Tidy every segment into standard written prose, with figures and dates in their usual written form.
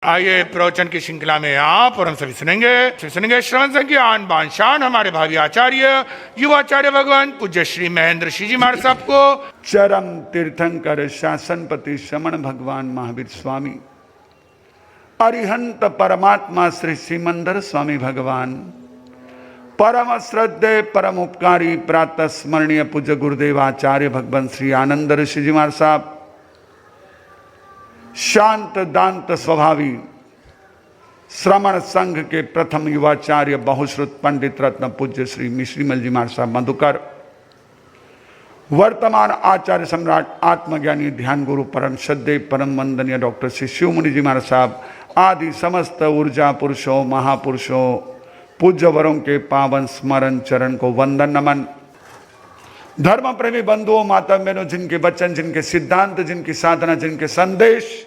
आइए प्रवचन की श्रृंखला में आप और हम सभी सुनेंगे श्रवण संज्ञान बांशान हमारे भावी आचार्य युवाचार्य भगवान पूज्य श्री महेंद्र जी महाराज साहब को चरम तीर्थंकर शासनपति श्रमण भगवान महावीर स्वामी, अरिहंत परमात्मा श्री सिमंदर स्वामी भगवान, परम श्रद्धेय परम उपकारी प्रातः स्मरणीय पूज्य गुरुदेव आचार्य भगवान श्री आनंद ऋषि जी महाराज साहब, शांत दांत स्वभावी श्रमण संघ के प्रथम युवाचार्य बहुश्रुत पंडित रत्न पूज्य श्री मिश्रीमल जी महाराज साहब मधुकर, वर्तमान आचार्य सम्राट आत्मज्ञानी ध्यान गुरु परम श्रद्धेय परम वंदनीय डॉक्टर श्री शिवमुनि जी महाराज साहब आदि समस्त ऊर्जा पुरुषों महापुरुषों पूज्य वरों के पावन स्मरण चरण को वंदन नमन। धर्म प्रेमी बंधुओं माता बहनों, जिनके वचन, जिनके सिद्धांत, जिनकी साधना, जिनके संदेश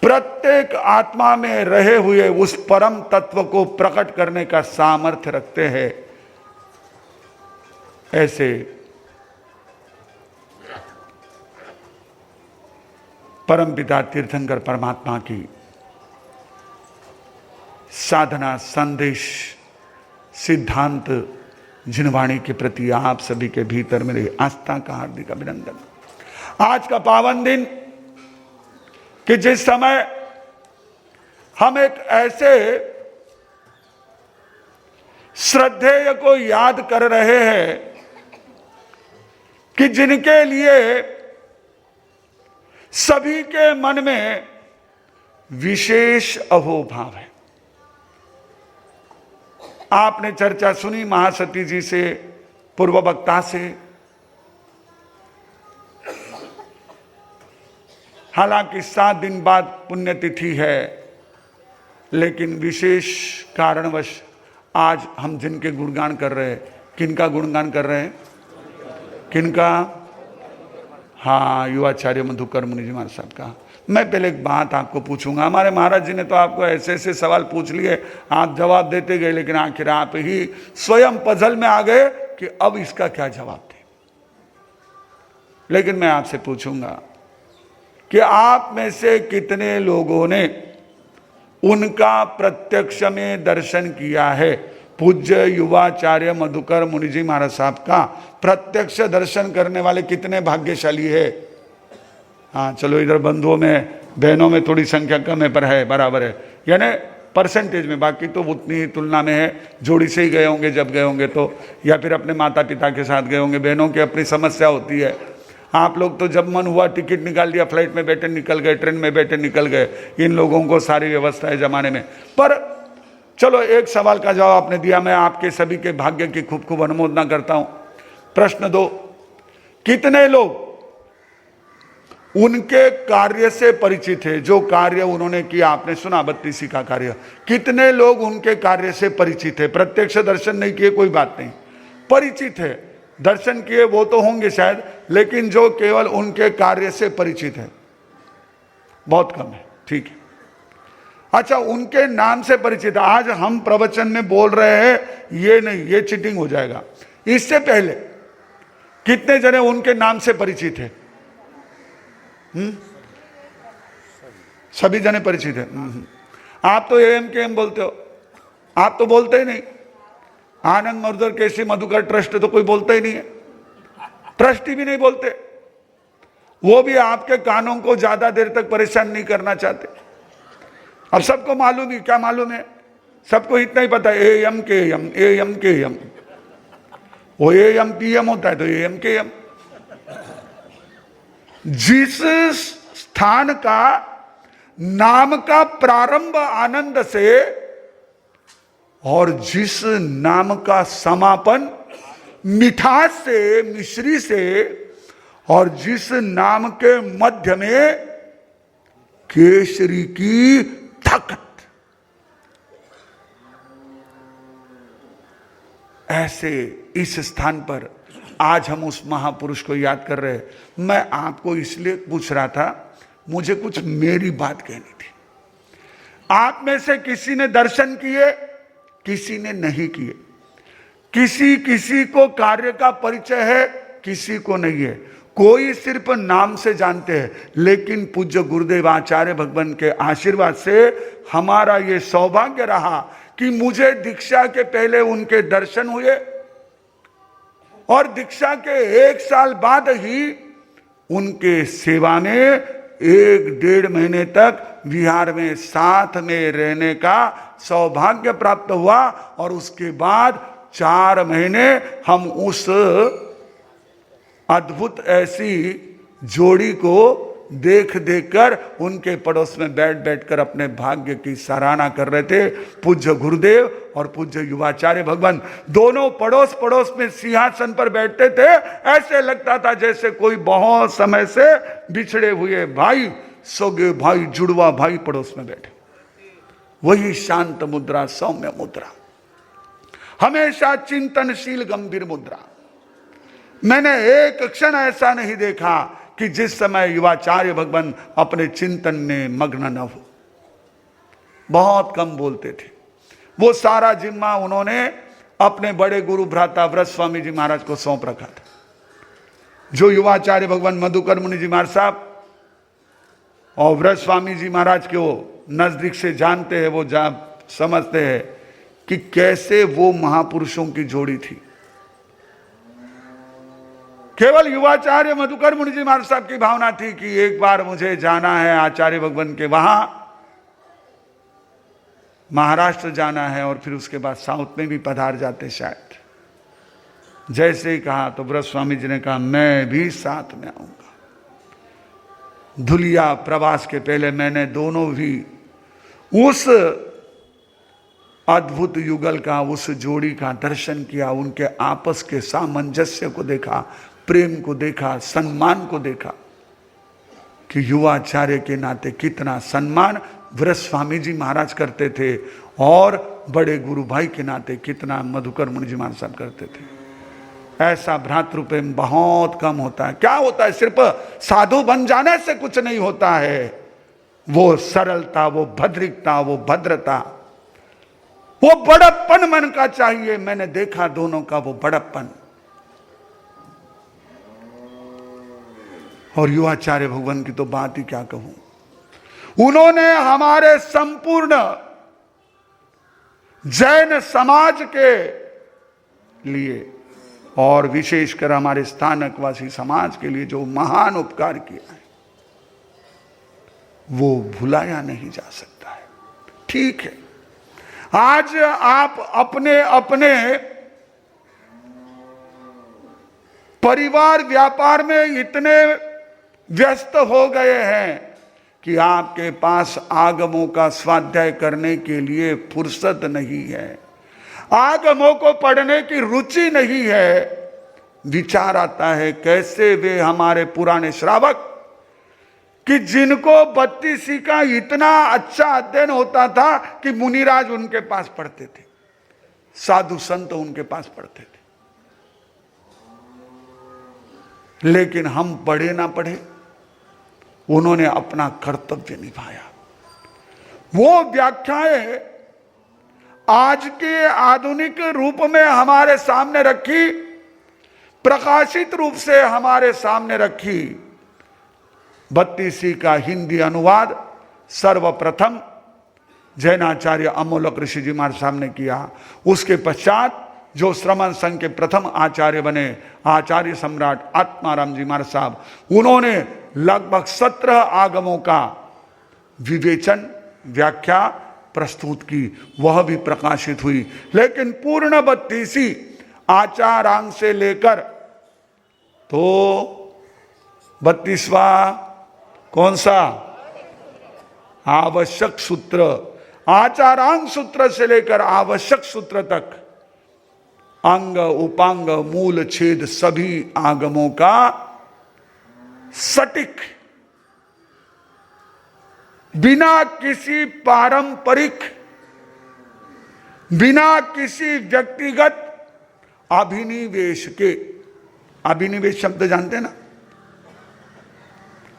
प्रत्येक आत्मा में रहे हुए उस परम तत्व को प्रकट करने का सामर्थ्य रखते हैं, ऐसे परमपिता तीर्थंकर परमात्मा की साधना, संदेश, सिद्धांत, जिनवाणी के प्रति आप सभी के भीतर मेरी आस्था का हार्दिक अभिनंदन। आज का पावन दिन कि जिस समय हम एक ऐसे श्रद्धेय को याद कर रहे हैं कि जिनके लिए सभी के मन में विशेष अहोभाव है। आपने चर्चा सुनी महासती जी से, पूर्व वक्ता से। हालांकि 7 दिन बाद पुण्यतिथि है, लेकिन विशेष कारणवश आज हम जिनके गुणगान कर रहे हैं, किनका गुणगान कर रहे हैं? किनका? हाँ, युवाचार्य मधुकर मुनि जी महाराज साहब का। मैं पहले एक बात आपको पूछूंगा। हमारे महाराज जी ने तो आपको ऐसे ऐसे सवाल पूछ लिए, आप जवाब देते गए, लेकिन आखिर आप ही स्वयं पजल में आ गए कि अब इसका क्या जवाब दें। लेकिन मैं आपसे पूछूंगा कि आप में से कितने लोगों ने उनका प्रत्यक्ष में दर्शन किया है? पूज्य युवाचार्य मधुकर मुनि जी महाराज साहब का प्रत्यक्ष दर्शन करने वाले कितने भाग्यशाली है? हाँ, चलो इधर बंधुओं में, बहनों में थोड़ी संख्या कम है, पर है, बराबर है, यानी परसेंटेज में। बाकी तो उतनी ही तुलना में है। जोड़ी से ही गए होंगे जब गए होंगे तो, या फिर अपने माता पिता के साथ गए होंगे। बहनों की अपनी समस्या होती है। आप लोग तो जब मन हुआ टिकट निकाल दिया, फ्लाइट में बैठे निकल गए, ट्रेन में बैठे निकल गए। इन लोगों को सारी व्यवस्था है जमाने में। पर चलो, एक सवाल का जवाब आपने दिया, मैं आपके सभी के भाग्य की खूब खूब अनुमोदना करता हूं। प्रश्न 2, कितने लोग उनके कार्य से परिचित है? जो कार्य उन्होंने किया, आपने सुना 32 का कार्य, कितने लोग उनके कार्य से परिचित है? प्रत्यक्ष दर्शन नहीं किए, कोई बात नहीं, परिचित है। दर्शन किए वो तो होंगे शायद, लेकिन जो केवल उनके कार्य से परिचित है बहुत कम है। ठीक है, अच्छा, उनके नाम से परिचित। आज हम प्रवचन में बोल रहे हैं, ये नहीं, ये चीटिंग हो जाएगा। इससे पहले कितने जने उनके नाम से परिचित है? सभी जने परिचित है। आप तो AMKM बोलते हो, आप तो बोलते ही नहीं। आनंद मधुकर केसी मधुकर ट्रस्ट तो कोई बोलता ही नहीं है, ट्रस्टी भी नहीं बोलते। वो भी आपके कानों को ज्यादा देर तक परेशान नहीं करना चाहते। अब सबको मालूम ही, क्या मालूम है? सबको इतना ही पता है, AMKM AMKM। वो AMPM होता है तो AMKM। जिस स्थान का नाम का प्रारंभ आनंद से और जिस नाम का समापन मिठास से, मिश्री से, और जिस नाम के मध्य में केसरी की ताकत, ऐसे इस स्थान पर आज हम उस महापुरुष को याद कर रहे हैं। मैं आपको इसलिए पूछ रहा था, मुझे कुछ मेरी बात कहनी थी। आप में से किसी ने दर्शन किए, किसी ने नहीं किए। किसी किसी को कार्य का परिचय है, किसी को नहीं है। कोई सिर्फ नाम से जानते हैं, लेकिन पूज्य गुरुदेव आचार्य भगवान के आशीर्वाद से हमारा ये सौभाग्य रहा कि मुझे दीक्षा के पहले उनके दर्शन हुए और दीक्षा के 1 साल बाद ही उनके सेवा में 1-1.5 महीने तक बिहार में साथ में रहने का सौभाग्य प्राप्त हुआ। और उसके बाद 4 महीने हम उस अद्भुत ऐसी जोड़ी को देख कर उनके पड़ोस में बैठ कर अपने भाग्य की सराहना कर रहे थे। पूज्य गुरुदेव और पूज्य युवाचार्य भगवान दोनों पड़ोस में सिंहासन पर बैठते थे। ऐसे लगता था जैसे कोई बहुत समय से बिछड़े हुए भाई, सगे भाई, जुड़वा भाई पड़ोस में बैठे। वही शांत मुद्रा, सौम्य मुद्रा, हमेशा चिंतनशील गंभीर मुद्रा। मैंने एक क्षण ऐसा नहीं देखा कि जिस समय युवाचार्य भगवान अपने चिंतन में मग्न न हो। बहुत कम बोलते थे। वो सारा जिम्मा उन्होंने अपने बड़े गुरु भ्राता व्रत स्वामी जी महाराज को सौंप रखा था। जो युवाचार्य भगवान मधुकर मुनि जी महाराज साहब और व्रत स्वामी जी महाराज के वो नजदीक से जानते हैं, वो समझते हैं कि कैसे वो महापुरुषों की जोड़ी थी। केवल युवाचार्य मधुकर मुनि जी महाराज साहब की भावना थी कि एक बार मुझे जाना है आचार्य भगवान के वहां, महाराष्ट्र जाना है और फिर उसके बाद साउथ में भी पधार जाते शायद। जैसे ही कहा तो व्रत स्वामी जी ने कहा मैं भी साथ में आऊंगा। धुलिया प्रवास के पहले मैंने दोनों भी उस अद्भुत युगल का, उस जोड़ी का दर्शन किया, उनके आपस के सामंजस्य को देखा, प्रेम को देखा, सम्मान को देखा कि युवाचार्य के नाते कितना सम्मान व्रत स्वामी जी महाराज करते थे और बड़े गुरु भाई के नाते कितना मधुकर मुनि जी महाराज साहब करते थे। ऐसा भ्रातृ प्रेम बहुत कम होता है। क्या होता है? सिर्फ साधु बन जाने से कुछ नहीं होता है। वो सरलता, वो भद्रिकता, वो भद्रता, वो बड़प्पन मन का चाहिए। मैंने देखा दोनों का वो बड़प्पन। और युवाचार्य भगवान की तो बात ही क्या कहूं। उन्होंने हमारे संपूर्ण जैन समाज के लिए और विशेषकर हमारे स्थानकवासी समाज के लिए जो महान उपकार किया है वो भुलाया नहीं जा सकता है। ठीक है, आज आप अपने अपने परिवार व्यापार में इतने व्यस्त हो गए हैं कि आपके पास आगमों का स्वाध्याय करने के लिए फुर्सत नहीं है, आगमों को पढ़ने की रुचि नहीं है। विचार आता है कैसे वे हमारे पुराने श्रावक कि जिनको 32 का इतना अच्छा अध्ययन होता था कि मुनिराज उनके पास पढ़ते थे, साधु संत उनके पास पढ़ते थे, लेकिन हम पढ़े ना पढ़े, उन्होंने अपना कर्तव्य निभाया। वो व्याख्याएं आज के आधुनिक रूप में हमारे सामने रखी, प्रकाशित रूप से हमारे सामने रखी। 32 का हिंदी अनुवाद सर्वप्रथम जैनाचार्य अमोलक ऋषि जी महाराज साहब ने किया। उसके पश्चात जो श्रमण संघ के प्रथम आचार्य बने आचार्य सम्राट आत्माराम जी महाराज साहब, उन्होंने लगभग 17 आगमों का विवेचन, व्याख्या प्रस्तुत की, वह भी प्रकाशित हुई। लेकिन पूर्ण 32 आचारांग से लेकर तो 32वां कौन सा? आवश्यक सूत्र, आचारांग सूत्र से लेकर आवश्यक सूत्र तक अंग उपांग मूल छेद सभी आगमों का सटीक, बिना किसी पारंपरिक, बिना किसी व्यक्तिगत अभिनिवेश के। अभिनिवेश शब्द जानते हैं ना?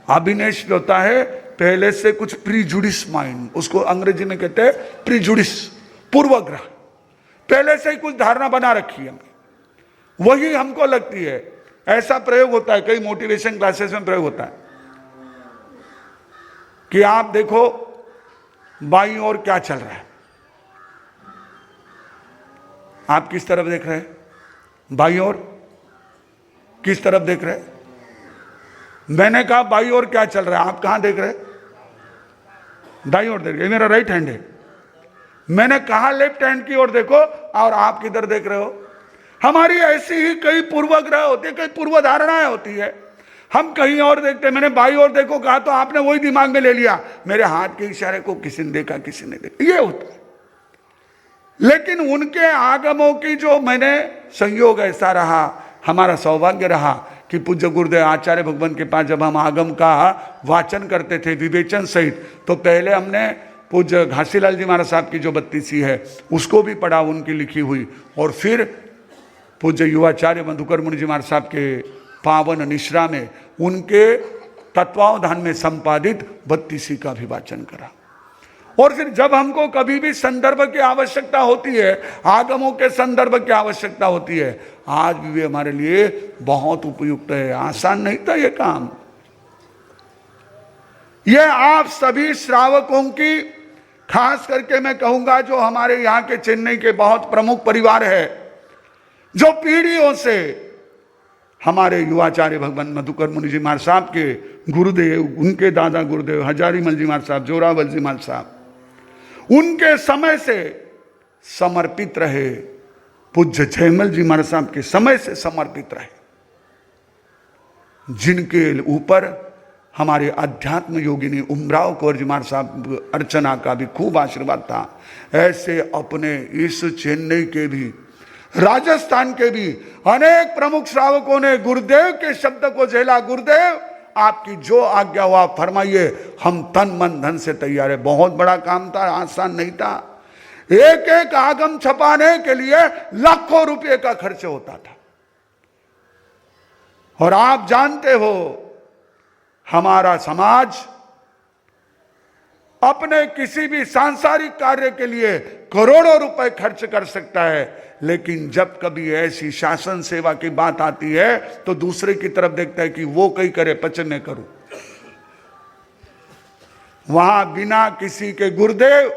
अभिनिवेश होता है पहले से कुछ प्रीजुडिस माइंड, उसको अंग्रेजी में कहते हैं प्रीजुडिस, पूर्वग्रह। पहले से ही कुछ धारणा बना रखी है, वही हमको लगती है। ऐसा प्रयोग होता है, कई मोटिवेशन क्लासेस में प्रयोग होता है कि आप देखो बाईं ओर क्या चल रहा है, आप किस तरफ देख रहे हैं? बाईं ओर किस तरफ देख रहे हैं? मैंने कहा बाईं ओर क्या चल रहा है, आप कहां देख रहे हैं? दाईं ओर देख रहे, मेरा राइट हैंड है। मैंने कहा लेफ्ट हैंड की ओर देखो, और आप किधर देख रहे हो? हमारी ऐसी ही कई पूर्वाग्रह होती है, कई पूर्व धारणाएं होती है, हम कहीं और देखते हैं। मैंने बाईं ओर देखो कहा तो आपने वही दिमाग में ले लिया, मेरे हाथ के इशारे को किसी ने देखा, किसी ने देखा, ये होता है। लेकिन उनके आगमों की जो मैंने संयोग ऐसा रहा, हमारा सौभाग्य रहा कि पूज्य गुरुदेव आचार्य भगवान के पास जब हम आगम का वाचन करते थे विवेचन सहित, तो पहले हमने पूज्य घासीलाल जी महाराज साहब की जो 32 है उसको भी पढ़ा, उनकी लिखी हुई, और फिर पूज्य युवाचार्य मधुकर मुनि जी महाराज साहब के पावन निश्रा में उनके तत्वावधान में संपादित 32 का भी वाचन करा। और फिर जब हमको कभी भी संदर्भ की आवश्यकता होती है, आगमों के संदर्भ की आवश्यकता होती है, आज भी वे हमारे लिए बहुत उपयुक्त है। आसान नहीं था ये काम। ये आप सभी श्रावकों की, खास करके मैं कहूंगा जो हमारे यहाँ के चेन्नई के बहुत प्रमुख परिवार है, जो पीढ़ियों से हमारे युवाचार्य भगवान मधुकर मुनि जी महाराज साहब के गुरुदेव, उनके दादा गुरुदेव हजारीमल जी महाराज साहब, जोरावल जी महाराज साहब, उनके समय से समर्पित रहे, पूज्य जयमल जी महाराज साहब के समय से समर्पित रहे, जिनके ऊपर हमारे अध्यात्म योगिनी उमराव कौर जी महाराज साहब अर्चना का भी खूब आशीर्वाद था। ऐसे अपने इस चेन्नई के भी, राजस्थान के भी अनेक प्रमुख श्रावकों ने गुरुदेव के शब्द को झेला। गुरुदेव आपकी जो आज्ञा हो आप फरमाइए, हम तन मन धन से तैयार है। बहुत बड़ा काम था, आसान नहीं था। एक एक आगम छपाने के लिए लाखों रुपए का खर्च होता था। और आप जानते हो हमारा समाज अपने किसी भी सांसारिक कार्य के लिए करोड़ों रुपए खर्च कर सकता है, लेकिन जब कभी ऐसी शासन सेवा की बात आती है तो दूसरे की तरफ देखता है कि वो कहीं करे, पचन में करूं। वहां बिना किसी के, गुरुदेव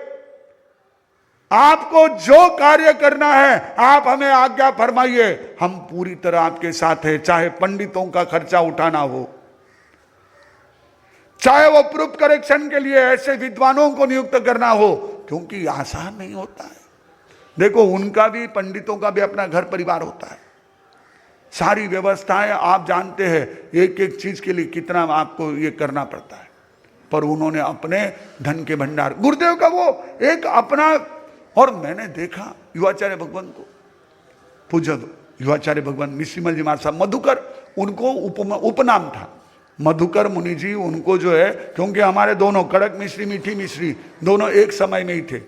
आपको जो कार्य करना है आप हमें आज्ञा फरमाइए, हम पूरी तरह आपके साथ हैं। चाहे पंडितों का खर्चा उठाना हो, चाहे वो प्रूफ करेक्शन के लिए ऐसे विद्वानों को नियुक्त करना हो, क्योंकि आसान नहीं होता है। देखो उनका भी, पंडितों का भी अपना घर परिवार होता है, सारी व्यवस्थाएं आप जानते हैं, एक एक चीज के लिए कितना आपको ये करना पड़ता है। पर उन्होंने अपने धन के भंडार, गुरुदेव का वो एक अपना, और मैंने देखा युवाचार्य भगवान को, पूज्य युवाचार्य भगवान मिश्रीमल जी महाराज साहब मधुकर, उनको उपनाम था मधुकर मुनि जी। उनको जो है, क्योंकि हमारे दोनों कड़क मिश्री मीठी मिश्री दोनों एक समय में ही थे,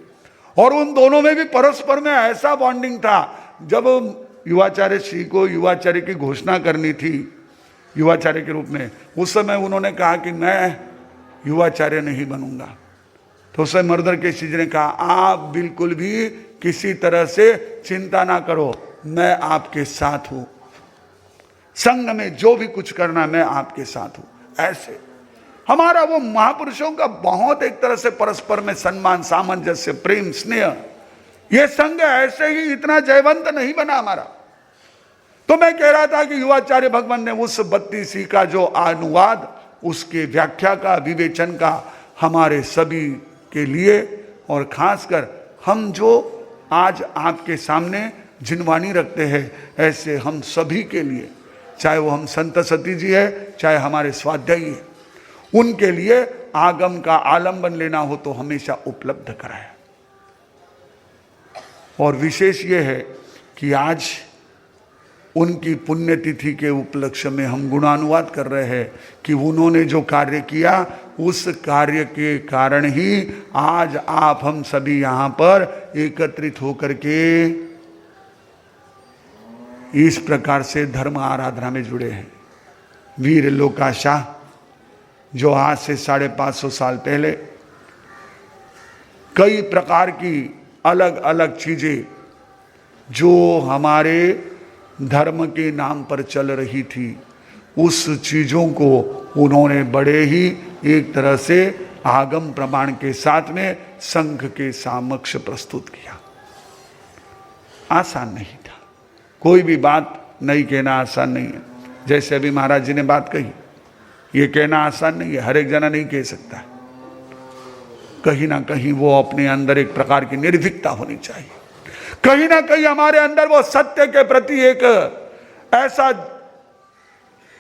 और उन दोनों में भी परस्पर में ऐसा बॉन्डिंग था। जब युवाचार्य श्री को युवाचार्य की घोषणा करनी थी युवाचार्य के रूप में, उस समय उन्होंने कहा कि मैं युवाचार्य नहीं बनूंगा। तो उस समय मर्दर के जी ने कहा आप बिल्कुल भी किसी तरह से चिंता ना करो, मैं आपके साथ हूं, संघ में जो भी कुछ करना मैं आपके साथ हूं। ऐसे हमारा वो महापुरुषों का बहुत एक तरह से परस्पर में सम्मान, सामंजस्य, प्रेम, स्नेह, ये संघ ऐसे ही इतना जयवंत नहीं बना हमारा। तो मैं कह रहा था कि युवाचार्य भगवान ने उस 32 का जो अनुवाद, उसके व्याख्या का, विवेचन का हमारे सभी के लिए, और खासकर हम जो आज आपके सामने जिनवानी रखते हैं, ऐसे हम सभी के लिए, चाहे वो हम संत सती जी है, चाहे हमारे स्वाध्यायी है, उनके लिए आगम का आलंबन लेना हो तो हमेशा उपलब्ध कराया। और विशेष ये है कि आज उनकी पुण्यतिथि के उपलक्ष्य में हम गुणानुवाद कर रहे हैं कि उन्होंने जो कार्य किया, उस कार्य के कारण ही आज आप हम सभी यहां पर एकत्रित होकर के इस प्रकार से धर्म आराधना में जुड़े हैं। वीर लोका शाह जो आज से 550 साल पहले कई प्रकार की अलग अलग चीजें जो हमारे धर्म के नाम पर चल रही थी, उस चीजों को उन्होंने बड़े ही एक तरह से आगम प्रमाण के साथ में संघ के समक्ष प्रस्तुत किया। आसान नहीं था, कोई भी बात नहीं कहना आसान नहीं है। जैसे अभी महाराज जी ने बात कही, ये कहना आसान नहीं है, हर एक जना नहीं कह सकता है। कहीं ना कहीं वो अपने अंदर एक प्रकार की निर्भीकता होनी चाहिए, कहीं ना कहीं हमारे अंदर वो सत्य के प्रति एक ऐसा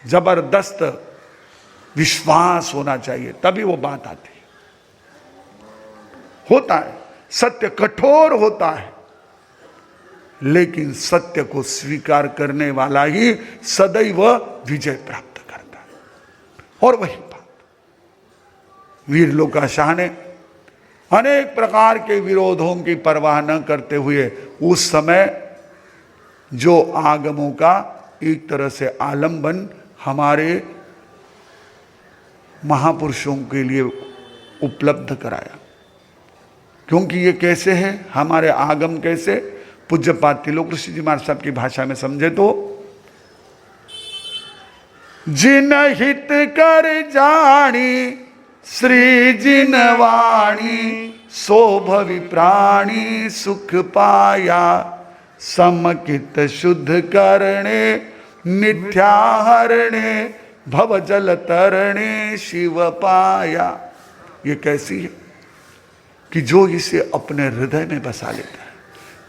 जबरदस्त विश्वास होना चाहिए, तभी वो बात आती है। होता है सत्य कठोर होता है, लेकिन सत्य को स्वीकार करने वाला ही सदैव विजय प्राप्त करता है। और वही बात वीर लोकाशाह ने अनेक प्रकार के विरोधों की परवाह न करते हुए उस समय जो आगमों का एक तरह से आलंबन हमारे महापुरुषों के लिए उपलब्ध कराया। क्योंकि ये कैसे है, हमारे आगम कैसे, पूज्यपाद तिलोक ऋषि जी महाराज साहब की भाषा में समझे तो, जिन हित कर जानी श्री जिन वाणी, शोभवि प्राणी सुख पाया, समकित शुद्ध करणे मिथ्या हरणे, भव जल तरणे शिव पाया। ये कैसी है कि जो इसे अपने हृदय में बसा लेता है।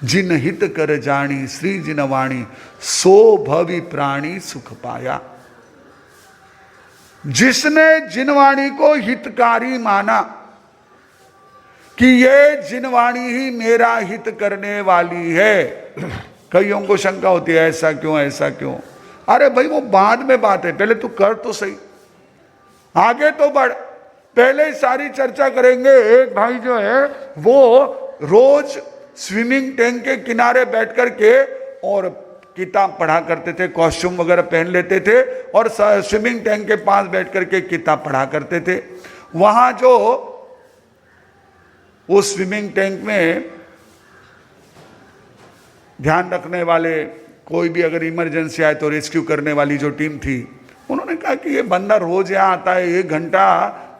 जिन हित कर जानी श्री जिन वाणी, सो भवि प्राणी सुख पाया। जिसने जिनवाणी को हितकारी माना कि ये जिनवाणी ही मेरा हित करने वाली है। कईयों को शंका होती है, ऐसा क्यों ऐसा क्यों। अरे भाई वो बाद में बात है, पहले तू कर तो सही, आगे तो बढ़। पहले सारी चर्चा करेंगे। एक भाई जो है वो रोज स्विमिंग टैंक के किनारे बैठ करके और किताब पढ़ा करते थे, कॉस्ट्यूम वगैरह पहन लेते थे और स्विमिंग टैंक के पास बैठ करके किताब पढ़ा करते थे। वहां जो उस स्विमिंग टैंक में ध्यान रखने वाले, कोई भी अगर इमरजेंसी आए तो रेस्क्यू करने वाली जो टीम थी, उन्होंने कहा कि ये बंदा रोज यहाँ आता है, 1 घंटा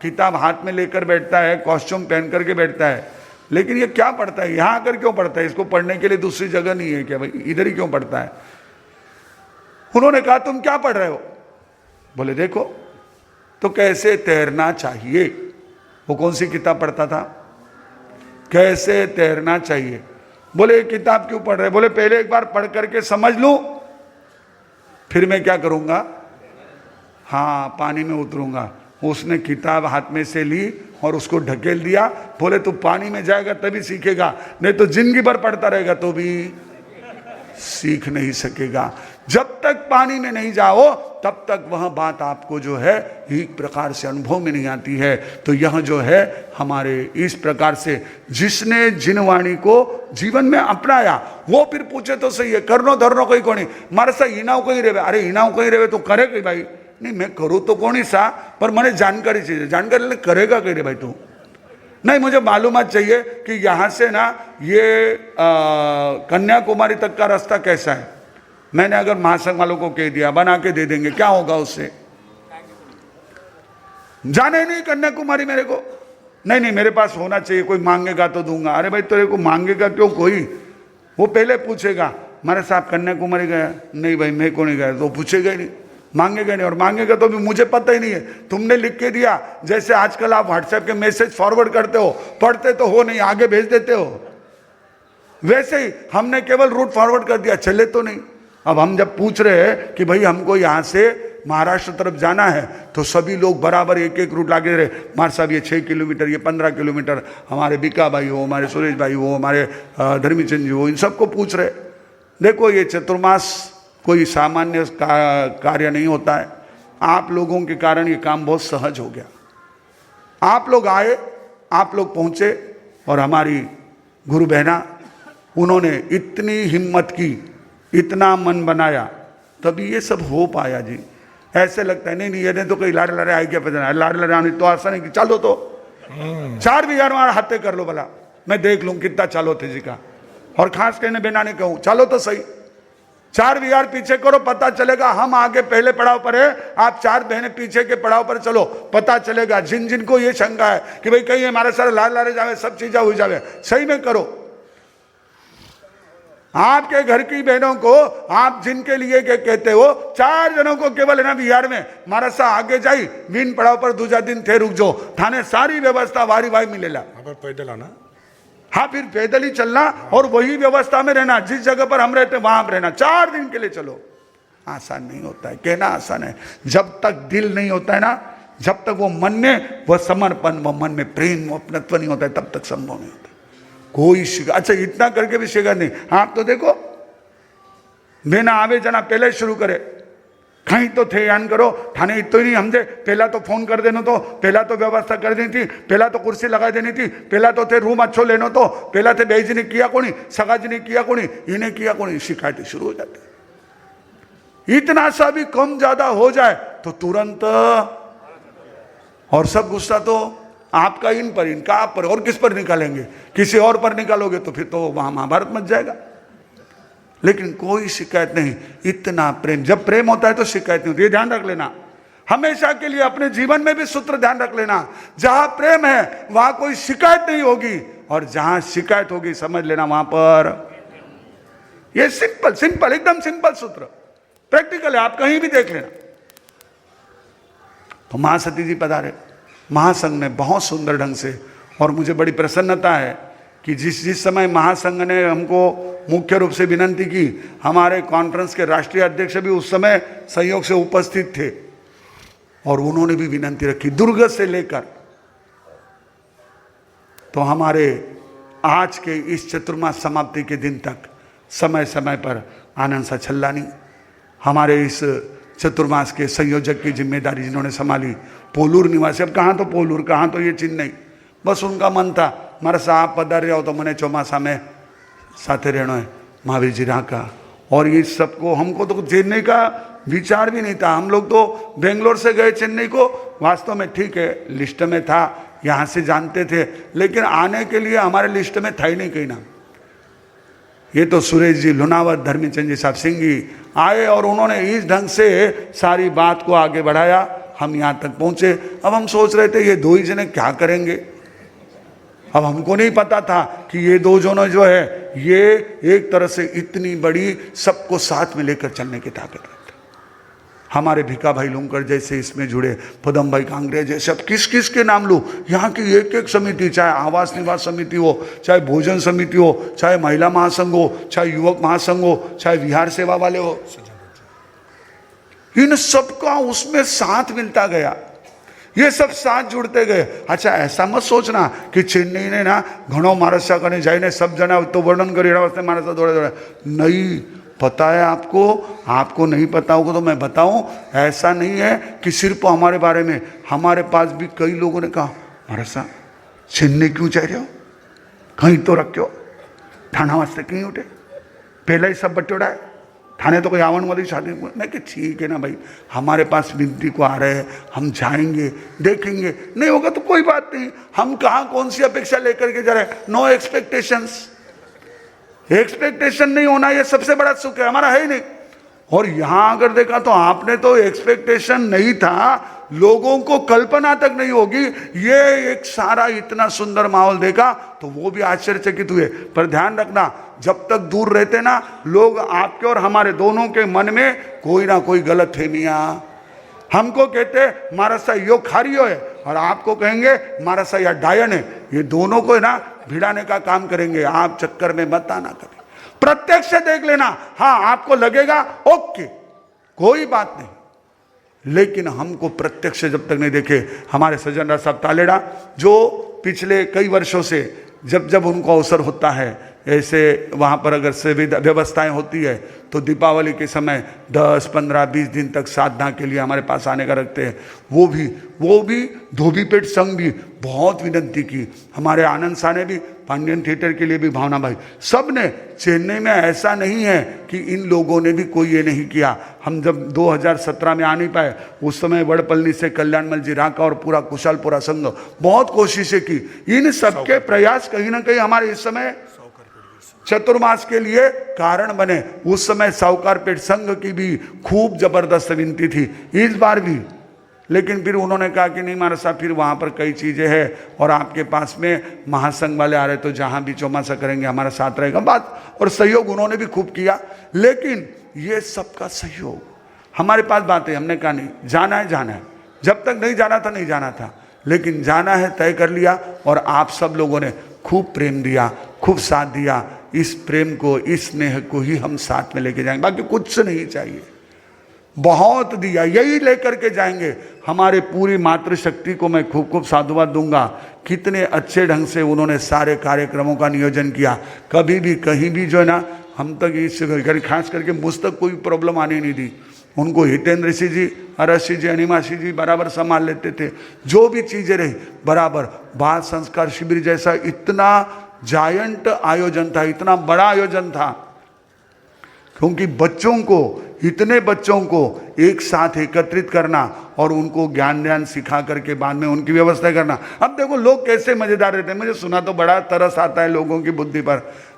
किताब हाथ में लेकर बैठता है, कॉस्ट्यूम पहन करके बैठता है, लेकिन ये क्या पढ़ता है, यहां आकर क्यों पढ़ता है, इसको पढ़ने के लिए दूसरी जगह नहीं है क्या भाई, इधर ही क्यों पढ़ता है। उन्होंने कहा तुम क्या पढ़ रहे हो। बोले देखो तो कैसे तैरना चाहिए। वो कौन सी किताब पढ़ता था, कैसे तैरना चाहिए। बोले किताब क्यों पढ़ रहे। बोले पहले एक बार पढ़ करके समझ लूं, फिर मैं क्या करूंगा, हाँ पानी में उतरूंगा। उसने किताब हाथ में से ली और उसको ढकेल दिया। बोले तू पानी में जाएगा तभी सीखेगा, नहीं तो जिंदगी भर पढ़ता रहेगा तो भी सीख नहीं सकेगा। जब तक पानी में नहीं जाओ तब तक वह बात आपको जो है एक प्रकार से अनुभव में नहीं आती है। तो यह जो है हमारे इस प्रकार से जिसने जिन वाणी को जीवन में अपनाया, वो फिर पूछे तो सही है, करनो धरनो कोई कोनी मारे सा ईनाव कहीं रेवे। अरे ईनाव कहीं रेवे तो करे कहीं भाई, नहीं मैं करूँ तो कोनी सा, पर मैंने जानकारी चाहिए। जानकारी करेगा कहीं रे भाई तू, नहीं मुझे मालूमात चाहिए कि यहाँ से ना ये कन्याकुमारी तक का रास्ता कैसा है। मैंने अगर महासंघ वालों को कह दिया बना के दे देंगे, क्या होगा उससे, जाने नहीं कन्याकुमारी मेरे को, नहीं नहीं मेरे पास होना चाहिए, कोई मांगेगा तो दूंगा। अरे भाई तेरे को मांगेगा क्यों कोई, वो पहले पूछेगा मारे साहब कन्याकुमारी गया, नहीं भाई मैं को नहीं गया, तो पूछेगा ही नहीं, मांगेगा नहीं, और मांगेगा तो भी मुझे पता ही नहीं है। तुमने लिख के दिया, जैसे आजकल आप व्हाट्सएप के मैसेज फॉरवर्ड करते हो, पढ़ते तो हो नहीं, आगे भेज देते हो, वैसे ही हमने केवल रूट फॉरवर्ड कर दिया, चले तो नहीं। अब हम जब पूछ रहे हैं कि भाई हमको यहाँ से महाराष्ट्र तरफ जाना है, तो सभी लोग बराबर एक एक रूट लागे रहे। मार साहब ये 6 किलोमीटर, ये 15 किलोमीटर, हमारे बीका भाई हो, हमारे सुरेश भाई हो, हमारे धर्मीचंद जी हो, इन सबको पूछ रहे। देखो ये चतुर्मास कोई सामान्य कार्य नहीं होता है। आप लोगों के कारण ये काम बहुत सहज हो गया। आप लोग आए, आप लोग पहुँचे, और हमारी गुरु बहना उन्होंने इतनी हिम्मत की, इतना मन बनाया, तभी ये सब हो पाया जी। ऐसे लगता है नहीं नहीं ये तो कहीं लारे लारे आई क्या पता, लारे लारे आने तो आसान है कि चालो तो 4 बीघा हमारा हाथे कर लो भला, मैं देख लूँ कितना चालो थे जी का। और खास कहने बिना ने कहूँ चालो तो सही, 4 विहार पीछे करो, पता चलेगा हम आगे पहले पड़ाव पर है, आप 4 बहनें पीछे के पड़ाव पर चलो, पता चलेगा। जिन जिनको ये शंका है कि भाई कहीं हमारे सारे लाल लारे जावे, सब चीजें हो जावे, सही में करो। आपके घर की बहनों को आप जिनके लिए के कहते हो, 4 जनों को केवल है ना बिहार में मारा सा आगे जाई मीन पड़ाव पर दूसरा दिन थे रुक जो थाने सारी व्यवस्था वारी भाई मिलेला। पैदल आना, हाँ फिर पैदल ही चलना और वही व्यवस्था में रहना, जिस जगह पर हम रहते वहां पर रहना। 4 दिन के लिए चलो। आसान नहीं होता है, कहना आसान है, जब तक दिल नहीं होता है ना, जब तक वो मन में वह समर्पण, वो मन में प्रेम, वो अपनत्व नहीं होता है, तब तक संभव नहीं होता। कोई शिकायत, अच्छा इतना करके भी शिकायत नहीं। आप तो देखो बेना आवे जना पहले शुरू करे, कहीं तो थे यान करो थाने इतो ही नहीं समझे, पहला तो फोन कर देनो, तो पहला तो व्यवस्था कर देनी थी, पहला तो कुर्सी लगा देनी थी, पहला तो थे रूम अच्छो लेनो, तो पहला थे बेजी ने किया कोनी, सगा जी ने किया कोनी, इन्हें किया कोनी, शिकायतें शुरू हो जाती। इतना सा भी कम ज्यादा हो जाए तो तुरंत, और सब गुस्सा तो आपका इन पर, इनका आप पर, और किस पर निकालेंगे? किसी और पर निकालोगे तो फिर तो वहां महाभारत मच जाएगा। लेकिन कोई शिकायत नहीं, इतना प्रेम। जब प्रेम होता है तो शिकायत नहीं होती, ये ध्यान रख लेना हमेशा के लिए, अपने जीवन में भी सूत्र ध्यान रख लेना। जहां प्रेम है वहां कोई शिकायत नहीं होगी, और जहां शिकायत होगी समझ लेना वहां पर, ये सिंपल सिंपल एकदम सिंपल सूत्र, प्रैक्टिकल है, आप कहीं भी देख लेना। तो महासती जी पधारे महासंघ ने बहुत सुंदर ढंग से, और मुझे बड़ी प्रसन्नता है कि जिस समय महासंघ ने हमको मुख्य रूप से विनंती की, हमारे कॉन्फ्रेंस के राष्ट्रीय अध्यक्ष भी उस समय संयोग से उपस्थित थे, और उन्होंने भी विनंती रखी दुर्ग से लेकर तो हमारे आज के इस चतुर्मास समाप्ति के दिन तक समय समय पर आनंद सा छल्लानी हमारे इस चतुर्मास के संयोजक की जिम्मेदारी जिन्होंने संभाली, पोलूर निवासी, अब कहाँ तो पोलूर, कहाँ तो ये चेन्नई, बस उनका मन था मारा साहब पधार हो तो मैंने चौमासा में साथे रहना है महावीर जी रहा का। और ये सबको, हमको तो चेन्नई का विचार भी नहीं था, हम लोग तो बेंगलोर से गए चेन्नई को, वास्तव में ठीक है लिस्ट में था, यहाँ से जानते थे, लेकिन आने के लिए हमारे लिस्ट में था ही नहीं कहीं ना। ये तो सुरेश जी लुनावत, धर्मीचंद जी साहब सिंह जी आए, और उन्होंने इस ढंग से सारी बात को आगे बढ़ाया, हम यहाँ तक पहुंचे। अब हम सोच रहे थे ये 2 ही जने क्या करेंगे, अब हमको नहीं पता था कि ये 2 जने जो है ये एक तरह से इतनी बड़ी सबको साथ में लेकर चलने की ताकत रखते। हमारे भिका भाई लुंकर जैसे इसमें जुड़े, पदम भाई कांगड़े जैसे, अब किस किस के नाम लूँ, यहाँ की एक एक समिति, चाहे आवास निवास समिति हो, चाहे भोजन समिति हो, चाहे महिला महासंघ हो, चाहे युवक महासंघ हो, चाहे विहार सेवा वाले हो, इन सबका उसमें साथ मिलता गया, ये सब साथ जुड़ते गए। अच्छा ऐसा मत सोचना कि चेन्नई ने ना घणो मारसा करने जाइने सब जना तो वर्णन करी मारसा दौड़े दौड़े, नहीं पता है आपको, आपको नहीं पता होगा तो मैं बताऊं, ऐसा नहीं है कि सिर्फ हमारे बारे में, हमारे पास भी कई लोगों ने कहा महाराज साहब चेन्नई क्यों चाह रहे हो, कहीं तो रखो, थाना वास्ते क्यों उठे, पहले ही सब बटोड़ा है, थाने तो कोई आवन वाली शादी। मैं कि ठीक है ना भाई, हमारे पास विनती को आ रहे हैं, हम जाएंगे देखेंगे, नहीं होगा तो कोई बात नहीं, हम कहाँ कौन सी अपेक्षा लेकर के जा रहे हैं, नो एक्सपेक्टेशंस। एक्सपेक्टेशन नहीं होना ये सबसे बड़ा सुख है, हमारा है ही नहीं। और यहां अगर देखा तो आपने तो एक्सपेक्टेशन नहीं था, लोगों को कल्पना तक नहीं होगी, ये एक सारा इतना सुंदर माहौल देखा तो वो भी आश्चर्यचकित हुए। पर ध्यान रखना, जब तक दूर रहते ना लोग, आपके और हमारे दोनों के मन में कोई ना कोई गलत फहमियां, हमको कहते मारा सा यो खारियो है, और आपको कहेंगे मारा सा या डायन है, ये दोनों को ना भिड़ाने का काम करेंगे। आप चक्कर में मत आना कभी, प्रत्यक्ष से देख लेना, हाँ आपको लगेगा ओके कोई बात नहीं, लेकिन हमको प्रत्यक्ष जब तक नहीं देखे। हमारे सज्जनराज साहब तालेड़ा जो पिछले कई वर्षों से जब जब उनको अवसर होता है ऐसे वहाँ पर अगर सुविधा व्यवस्थाएं होती है तो दीपावली के समय 10, 15, 20 दिन तक साधना के लिए हमारे पास आने का रखते हैं। वो भी धोबीपेट संघ भी बहुत विनती की, हमारे आनंद शाह ने भी, पांडियन थिएटर के लिए भी भावना भाई, सब ने। चेन्नई में ऐसा नहीं है कि इन लोगों ने भी कोई ये नहीं किया। हम जब 2017 में आ नहीं पाए उस समय वड़पल्ली से कल्याणमल जी राका और पूरा कुशालपुरा संघ बहुत कोशिशें की। इन सबके प्रयास कहीं ना कहीं हमारे इस समय चतुर्मास के लिए कारण बने। उस समय साहूकार पेट संघ की भी खूब जबरदस्त विनती थी, इस बार भी। लेकिन फिर उन्होंने कहा कि नहीं महाराज साहब, फिर वहाँ पर कई चीज़ें हैं और आपके पास में महासंघ वाले आ रहे, तो जहाँ भी चौमासा करेंगे हमारा साथ रहेगा। बात और सहयोग उन्होंने भी खूब किया, लेकिन ये सबका सहयोग हमारे पास बात है। हमने कहा नहीं, जाना है जाना है, जब तक नहीं जाना था नहीं जाना था, लेकिन जाना है तय कर लिया। और आप सब लोगों ने खूब प्रेम दिया, खूब साथ दिया। इस प्रेम को, इस स्नेह को ही हम साथ में लेके जाएंगे, बाकी कुछ नहीं चाहिए। बहुत दिया, यही लेकर के जाएंगे। हमारे पूरी मातृशक्ति को मैं खूब खूब साधुवाद दूंगा। कितने अच्छे ढंग से उन्होंने सारे कार्यक्रमों का नियोजन किया। कभी भी कहीं भी जो है ना, हम तक इस खास करके मुझ तक कोई प्रॉब्लम आने नहीं दी। उनको हितेंद्र ऋषि जी, अरशी जी, अनिमाशी जी बराबर संभाल लेते थे। जो भी चीज़ें रही बराबर। बाल संस्कार शिविर जैसा इतना जायंट आयोजन था, इतना बड़ा आयोजन था, क्योंकि बच्चों को, इतने बच्चों को एक साथ एकत्रित करना और उनको ज्ञान सिखा करके बाद में उनकी व्यवस्था करना। अब देखो लोग कैसे मजेदार रहते हैं। मुझे सुना तो बड़ा तरस आता है लोगों की बुद्धि पर।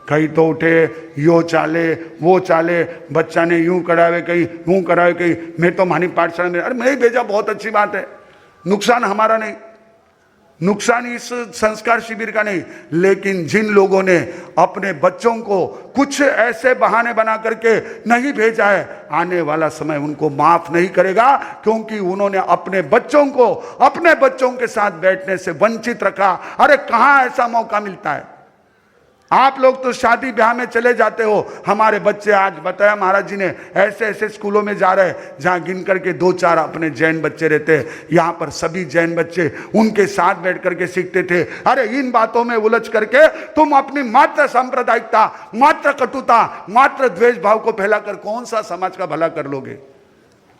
कहीं तो उठे, यो चाले वो चाले, बच्चा ने यूं करावे, कहीं यूं करावे, कहीं मैं तो मानी पाठशाला में, अरे मैं ही भेजा, बहुत अच्छी बात है, नुकसान हमारा नहीं, नुकसान इस संस्कार शिविर का नहीं। लेकिन जिन लोगों ने अपने बच्चों को कुछ ऐसे बहाने बना करके नहीं भेजा है, आने वाला समय उनको माफ नहीं करेगा, क्योंकि उन्होंने अपने बच्चों को अपने बच्चों के साथ बैठने से वंचित रखा। अरे कहां ऐसा मौका मिलता है। आप लोग तो शादी ब्याह में चले जाते हो। हमारे बच्चे, आज बताया महाराज जी ने, ऐसे ऐसे स्कूलों में जा रहे हैं जहां गिन करके 2-4 अपने जैन बच्चे रहते हैं। यहाँ पर सभी जैन बच्चे उनके साथ बैठ करके सीखते थे। अरे इन बातों में उलझ करके तुम अपनी मात्र सांप्रदायिकता, मात्र कटुता, मात्र द्वेष भाव को फैलाकर कौन सा समाज का भला कर लोगे।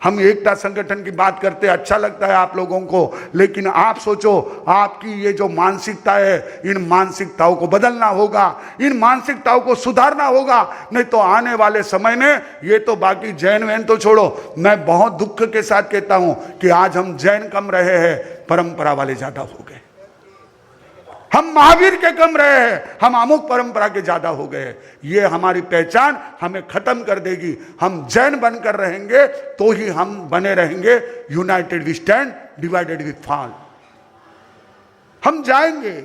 हम एकता संगठन की बात करते, अच्छा लगता है आप लोगों को, लेकिन आप सोचो, आपकी ये जो मानसिकता है, इन मानसिकताओं को बदलना होगा, इन मानसिकताओं को सुधारना होगा। नहीं तो आने वाले समय में, ये तो बाकी जैन वैन तो छोड़ो, मैं बहुत दुख के साथ कहता हूं कि आज हम जैन कम रहे हैं, परंपरा वाले ज्यादा हो गए। हम महावीर के कम रहे हैं, हम अमुक परंपरा के ज्यादा हो गए। ये हमारी पहचान हमें खत्म कर देगी। हम जैन बनकर रहेंगे तो ही हम बने रहेंगे। United we stand, divided we fall. हम जाएंगे।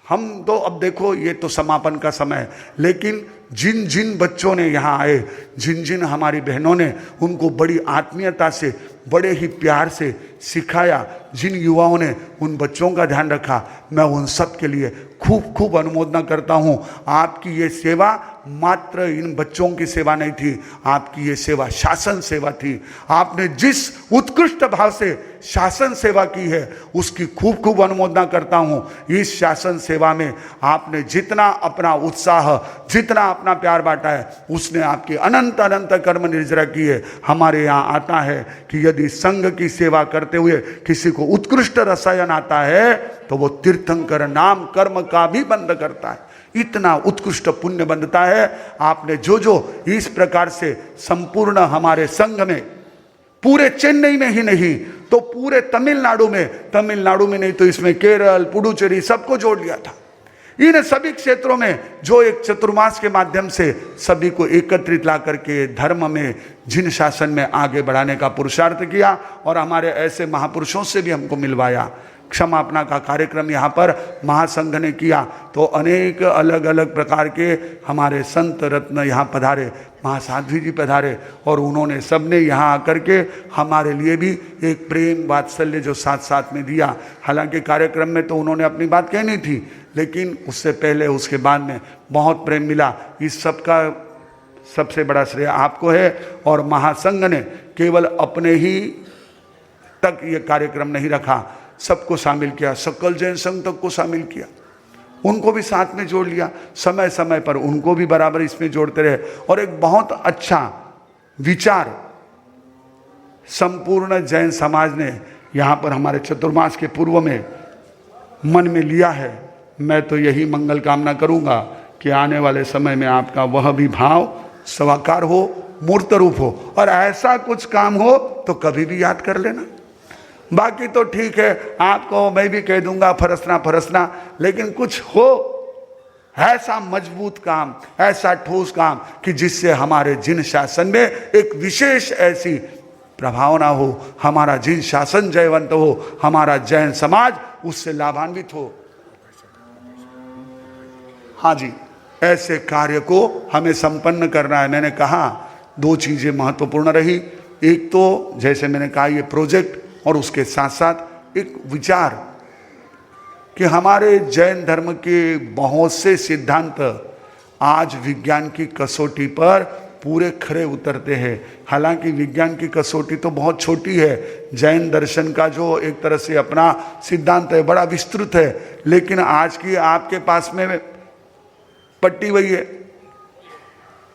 हम तो अब देखो, ये तो समापन का समय है, लेकिन जिन जिन बच्चों ने यहाँ आए, जिन जिन हमारी बहनों ने उनको बड़ी आत्मीयता से, बड़े ही प्यार से सिखाया, जिन युवाओं ने उन बच्चों का ध्यान रखा, मैं उन सब के लिए खूब खूब अनुमोदना करता हूँ। आपकी ये सेवा मात्र इन बच्चों की सेवा नहीं थी, आपकी ये सेवा शासन सेवा थी। आपने जिस उत्कृष्ट भाव से शासन सेवा की है, उसकी खूब खूब अनुमोदना करता हूँ। इस शासन सेवा में आपने जितना अपना उत्साह, जितना अपना प्यार बांटा है, उसने आपकी अनंत अनंत कर्म निर्जरा की है। हमारे यहाँ आता है कि यदि संघ की सेवा करते हुए किसी को उत्कृष्ट रसायन आता है, तो वो तीर्थंकर नाम कर्म का भी बंद करता है। इतना उत्कृष्ट पुण्य बंधता है। आपने जो जो इस प्रकार से संपूर्ण हमारे संघ में, पूरे चेन्नई में ही नहीं तो पूरे तमिलनाडु में नहीं तो इसमें केरल, पुडुचेरी सबको जोड़ लिया था। इन सभी क्षेत्रों में जो एक चतुर्मास के माध्यम से सभी को एकत्रित ला करके धर्म में, जिन शासन में आगे बढ़ाने का पुरुषार्थ किया, और हमारे ऐसे महापुरुषों से भी हमको मिलवाया। क्षमापना का कार्यक्रम यहाँ पर महासंघ ने किया, तो अनेक अलग अलग प्रकार के हमारे संत रत्न यहाँ पधारे, महासाध्वी जी पधारे, और उन्होंने सबने यहाँ आकर के हमारे लिए भी एक प्रेम वात्सल्य जो साथ साथ में दिया। हालांकि कार्यक्रम में तो उन्होंने अपनी बात कहनी थी, लेकिन उससे पहले, उसके बाद में बहुत प्रेम मिला। इस सब का सबसे बड़ा श्रेय आपको है। और महासंघ ने केवल अपने ही तक ये कार्यक्रम नहीं रखा, सबको शामिल किया, सकल जैन संघ तक को शामिल किया, उनको भी साथ में जोड़ लिया। समय समय पर उनको भी बराबर इसमें जोड़ते रहे। और एक बहुत अच्छा विचार संपूर्ण जैन समाज ने यहाँ पर हमारे चतुर्मास के पूर्व में मन में लिया है। मैं तो यही मंगल कामना करूँगा कि आने वाले समय में आपका वह भी भाव साकार हो, मूर्त रूप हो, और ऐसा कुछ काम हो तो कभी भी याद कर लेना। बाकी तो ठीक है, आपको मैं भी कह दूंगा फरसना, लेकिन कुछ हो ऐसा मजबूत काम, ऐसा ठोस काम कि जिससे हमारे जिन शासन में एक विशेष ऐसी प्रभावना हो, हमारा जिन शासन जयवंत हो, हमारा जैन समाज उससे लाभान्वित हो। हाँ जी, ऐसे कार्य को हमें संपन्न करना है। मैंने कहा 2 चीजें महत्वपूर्ण रही। एक तो जैसे मैंने कहा ये प्रोजेक्ट, और उसके साथ साथ एक विचार कि हमारे जैन धर्म के बहुत से सिद्धांत आज विज्ञान की कसौटी पर पूरे खरे उतरते हैं। हालांकि विज्ञान की कसौटी तो बहुत छोटी है, जैन दर्शन का जो एक तरह से अपना सिद्धांत है बड़ा विस्तृत है, लेकिन आज की आपके पास में पट्टी वही है।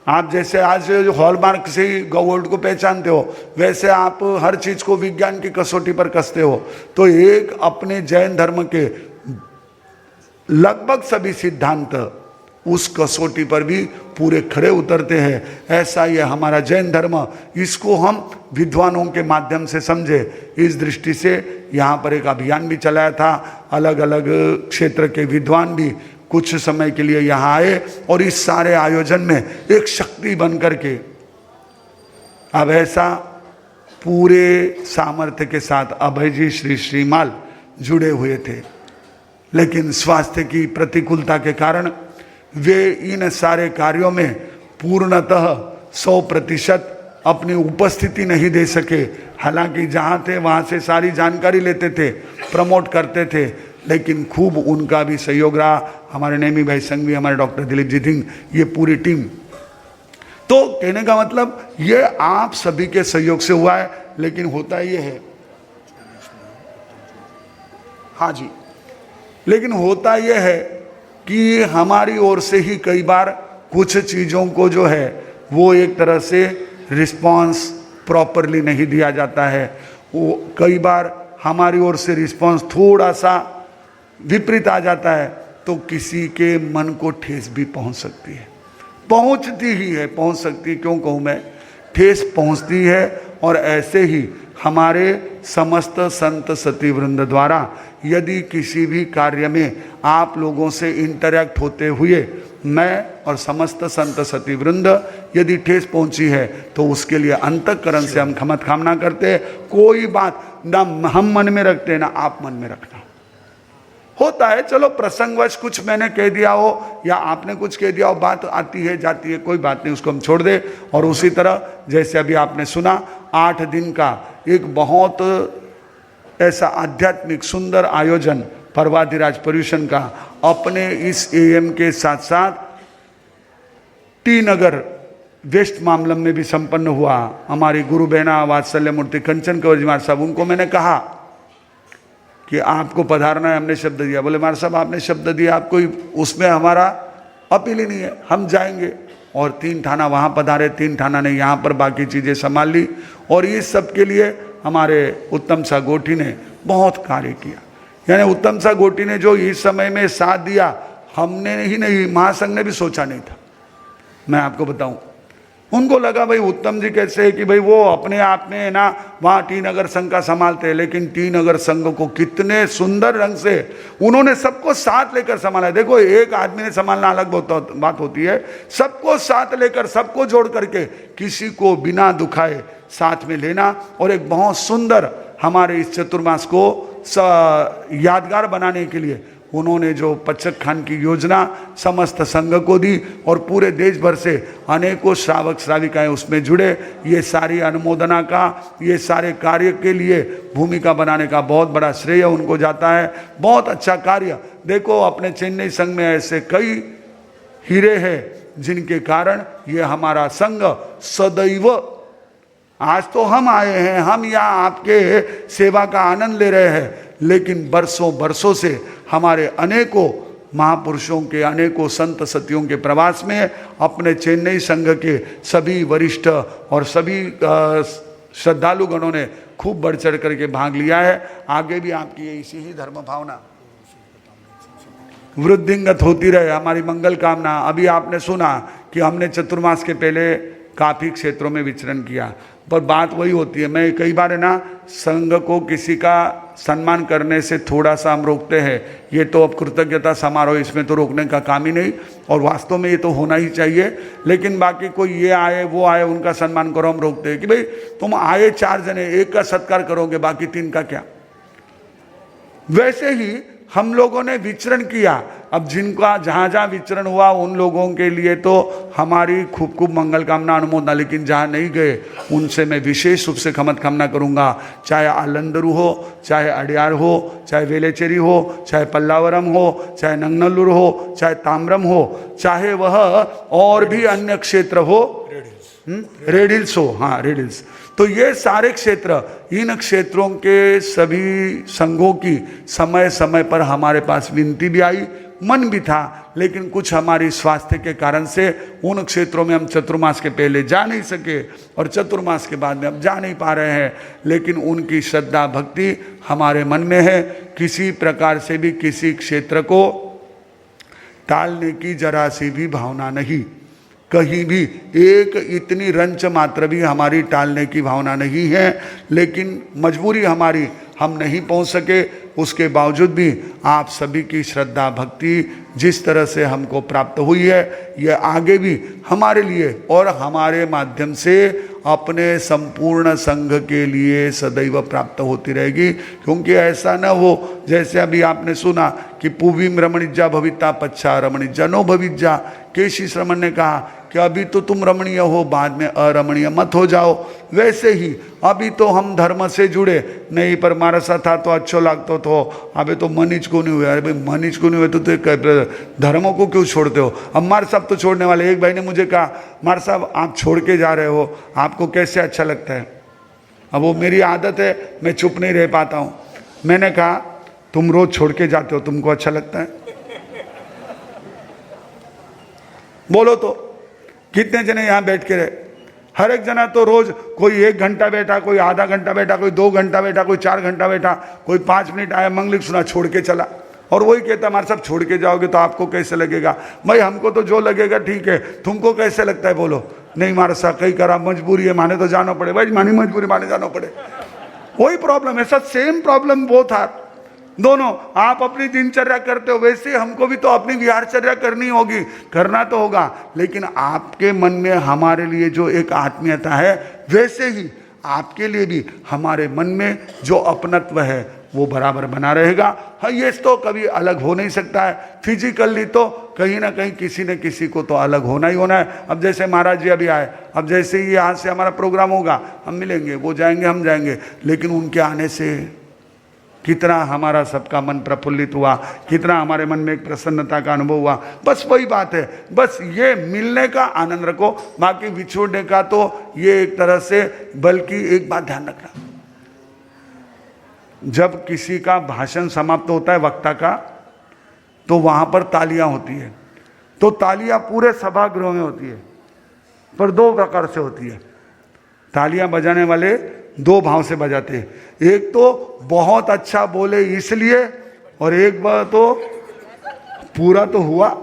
आप जैसे आज हॉलमार्क से ही गोल्ड को पहचानते हो, वैसे आप हर चीज को विज्ञान की कसौटी पर कसते हो। तो एक अपने जैन धर्म के लगभग सभी सिद्धांत उस कसौटी पर भी पूरे खरे उतरते हैं। ऐसा ये हमारा जैन धर्म, इसको हम विद्वानों के माध्यम से समझे। इस दृष्टि से यहाँ पर एक अभियान भी चलाया था, अलग अलग क्षेत्र के विद्वान भी कुछ समय के लिए यहाँ आए और इस सारे आयोजन में एक शक्ति बन करके अब ऐसा पूरे सामर्थ्य के साथ अभय जी श्री श्रीमाल जुड़े हुए थे, लेकिन स्वास्थ्य की प्रतिकूलता के कारण वे इन सारे कार्यों में पूर्णतः 100% अपनी उपस्थिति नहीं दे सके। हालांकि जहाँ थे वहाँ से सारी जानकारी लेते थे, प्रमोट करते थे, लेकिन खूब उनका भी सहयोग रहा। हमारे नेमी भाई संघवी, हमारे डॉक्टर दिलीप जी सिंह, ये पूरी टीम। तो कहने का मतलब ये आप सभी के सहयोग से हुआ है, लेकिन होता ये है, हाँ जी, लेकिन होता यह है कि हमारी ओर से ही कई बार कुछ चीज़ों को जो है वो एक तरह से रिस्पांस प्रॉपरली नहीं दिया जाता है। वो कई बार हमारी ओर से रिस्पांस थोड़ा सा विपरीत आ जाता है, तो किसी के मन को ठेस भी पहुंच सकती है, पहुंचती ही है, पहुंच सकती है, क्यों कहूँ मैं, ठेस पहुंचती है। और ऐसे ही हमारे समस्त संत सती वृंद द्वारा यदि किसी भी कार्य में आप लोगों से इंटरैक्ट होते हुए मैं और समस्त संत सती वृंद यदि ठेस पहुंची है, तो उसके लिए अंतःकरण से हम क्षमा कामना करते हैं। कोई बात ना हम मन में रखते ना आप मन में रखना। होता है, चलो प्रसंगवश कुछ मैंने कह दिया हो या आपने कुछ कह दिया हो, बात आती है जाती है, कोई बात नहीं, उसको हम छोड़ दे। और उसी तरह जैसे अभी आपने सुना 8 दिन का एक बहुत ऐसा आध्यात्मिक सुंदर आयोजन पर्वाधिराज पर्यूषण का अपने इस एएम के साथ साथ टी नगर वेस्ट मामलम में भी संपन्न हुआ। हमारी गुरु बहना वात्सल्य मूर्ति कंचन कंवर जी महाराज साहब, उनको मैंने कहा कि आपको पधारना है, हमने शब्द दिया। बोले महाराज साहब आपने शब्द दिया, आपको उसमें हमारा अपील ही नहीं है, हम जाएंगे। और 3 थाना वहाँ पधारे, 3 थाना ने यहाँ पर बाकी चीज़ें संभाल ली। और इस सब के लिए हमारे उत्तम सा गोठी ने बहुत कार्य किया। यानी उत्तम सा गोठी ने जो इस समय में साथ दिया, हमने ही नहीं, महासंघ ने भी सोचा नहीं था। मैं आपको बताऊं, उनको लगा भाई उत्तम जी कैसे है कि भाई वो अपने आप में ना वहाँ टी नगर संघ का संभालते हैं, लेकिन टी नगर संघ को कितने सुंदर रंग से उन्होंने सबको साथ लेकर संभाला है। देखो, एक आदमी ने संभालना अलग बात होती है, सबको साथ लेकर, सबको जोड़ करके, किसी को बिना दुखाए साथ में लेना और एक बहुत सुंदर हमारे इस चतुर्मास को यादगार बनाने के लिए उन्होंने जो पचक खान की योजना समस्त संघ को दी और पूरे देश भर से अनेकों श्रावक श्राविकाएं उसमें जुड़े। ये सारी अनुमोदना का, ये सारे कार्य के लिए भूमिका बनाने का बहुत बड़ा श्रेय उनको जाता है। बहुत अच्छा कार्य। देखो, अपने चेन्नई संघ में ऐसे कई हीरे हैं जिनके कारण ये हमारा संघ सदैव, आज तो हम आए हैं, हम यहाँ आपके सेवा का आनंद ले रहे हैं, लेकिन बरसों बरसों से हमारे अनेकों महापुरुषों के, अनेकों संत सतियों के प्रवास में अपने चेन्नई संघ के सभी वरिष्ठ और सभी श्रद्धालुगणों ने खूब बढ़ चढ़ करके भाग लिया है। आगे भी आपकी इसी ही धर्म भावना वृद्धिंगत होती रहे, हमारी मंगल कामना। अभी आपने सुना कि हमने चतुर्मास के पहले काफ़ी क्षेत्रों में विचरण किया। पर बात वही होती है, मैं कई बार है ना, संघ को किसी का सम्मान करने से थोड़ा सा हम रोकते हैं, ये तो अब कृतज्ञता समारोह, इसमें तो रोकने का काम ही नहीं, और वास्तव में ये तो होना ही चाहिए। लेकिन बाकी कोई ये आए वो आए उनका सम्मान करो, हम रोकते हैं कि भाई तुम आए 4 जने, एक का सत्कार करोगे, बाकी 3 का क्या। वैसे ही हम लोगों ने विचरण किया, अब जिनका जहाँ जहाँ विचरण हुआ उन लोगों के लिए तो हमारी खूब खूब मंगल कामना अनुमोदना, लेकिन जहाँ नहीं गए उनसे मैं विशेष रूप से खमत कामना करूँगा। चाहे आलंदरू हो, चाहे अडियार हो, चाहे वेलेचेरी हो, चाहे पल्लावरम हो, चाहे नंगनल्लूर हो, चाहे ताम्रम हो, चाहे वह और भी अन्य क्षेत्र हो, रेडिल्स हो, हाँ रेडिल्स, तो ये सारे क्षेत्र, इन क्षेत्रों के सभी संघों की समय समय पर हमारे पास विनती भी आई, मन भी था, लेकिन कुछ हमारी स्वास्थ्य के कारण से उन क्षेत्रों में हम चतुर्मास के पहले जा नहीं सके और चतुर्मास के बाद में अब जा नहीं पा रहे हैं। लेकिन उनकी श्रद्धा भक्ति हमारे मन में है, किसी प्रकार से भी किसी क्षेत्र को टालने की जरा सी भी भावना नहीं, कहीं भी एक इतनी रंच मात्र भी हमारी टालने की भावना नहीं है। लेकिन मजबूरी हमारी, हम नहीं पहुंच सके, उसके बावजूद भी आप सभी की श्रद्धा भक्ति जिस तरह से हमको प्राप्त हुई है, यह आगे भी हमारे लिए और हमारे माध्यम से अपने संपूर्ण संघ के लिए सदैव प्राप्त होती रहेगी। क्योंकि ऐसा न हो जैसे अभी आपने सुना कि पूवीम रमणिज्जा भविता पच्छा रमणिज्जा नो भविज्जा, केशी श्रमण ने कहा कि अभी तो तुम रमणीय हो, बाद में अरमणीय मत हो जाओ। वैसे ही अभी तो हम धर्म से जुड़े नहीं, पर मारा सा था तो अच्छो लागतो तो, अभी तो मनीज को नहीं हुए। अरे भाई मनीज को नहीं हुए तो धर्मों को क्यों छोड़ते हो। अब मार साहब तो छोड़ने वाले। एक भाई ने मुझे कहा मार साहब आप छोड़ के जा रहे हो, आपको कैसे अच्छा लगता है। अब वो मेरी आदत है, मैं चुप नहीं रह पाता हूँ। मैंने कहा तुम रोज छोड़ के जाते हो, तुमको अच्छा लगता है? बोलो तो कितने जने यहाँ बैठ के रहे? हर एक जना तो रोज कोई 1 घंटा बैठा, कोई आधा घंटा बैठा, कोई 2 घंटा बैठा, कोई 4 घंटा बैठा, कोई 5 मिनट आया मंगलिक सुना छोड़ के चला। और वही कहता हमारे साहब छोड़ के जाओगे तो आपको कैसे लगेगा। भाई हमको तो जो लगेगा ठीक है, तुमको कैसे लगता है बोलो। नहीं मारा साहब कहीं करा, मजबूरी है, माने तो जाना पड़े। भाई मानी मजबूरी, माने जाना पड़े। वही प्रॉब्लम है, सब सेम प्रॉब्लम वो था दोनों। आप अपनी दिनचर्या करते हो, वैसे हमको भी तो अपनी विहारचर्या करनी होगी, करना तो होगा। लेकिन आपके मन में हमारे लिए जो एक आत्मीयता है, वैसे ही आपके लिए भी हमारे मन में जो अपनत्व है वो बराबर बना रहेगा। हाँ ये तो कभी अलग हो नहीं सकता है, फिजिकली तो कहीं ना कहीं किसी न किसी को तो अलग होना ही होना है। अब जैसे महाराज जी अभी आए, अब जैसे ही यहाँ से हमारा प्रोग्राम होगा हम मिलेंगे, वो जाएंगे हम जाएंगे, लेकिन उनके आने से कितना हमारा सबका मन प्रफुल्लित हुआ, कितना हमारे मन में एक प्रसन्नता का अनुभव हुआ। बस वही बात है, बस ये मिलने का आनंद रखो, बाकी बिछोड़ने का तो ये एक तरह से। बल्कि एक बात ध्यान रखना, जब किसी का भाषण समाप्त होता है वक्ता का, तो वहां पर तालियां होती है। तो तालियां पूरे सभागृह में होती है, पर 2 प्रकार से होती है। तालियां बजाने वाले 2 भाव से बजाते हैं, एक तो बहुत अच्छा बोले इसलिए, और एक बार तो पूरा तो हुआ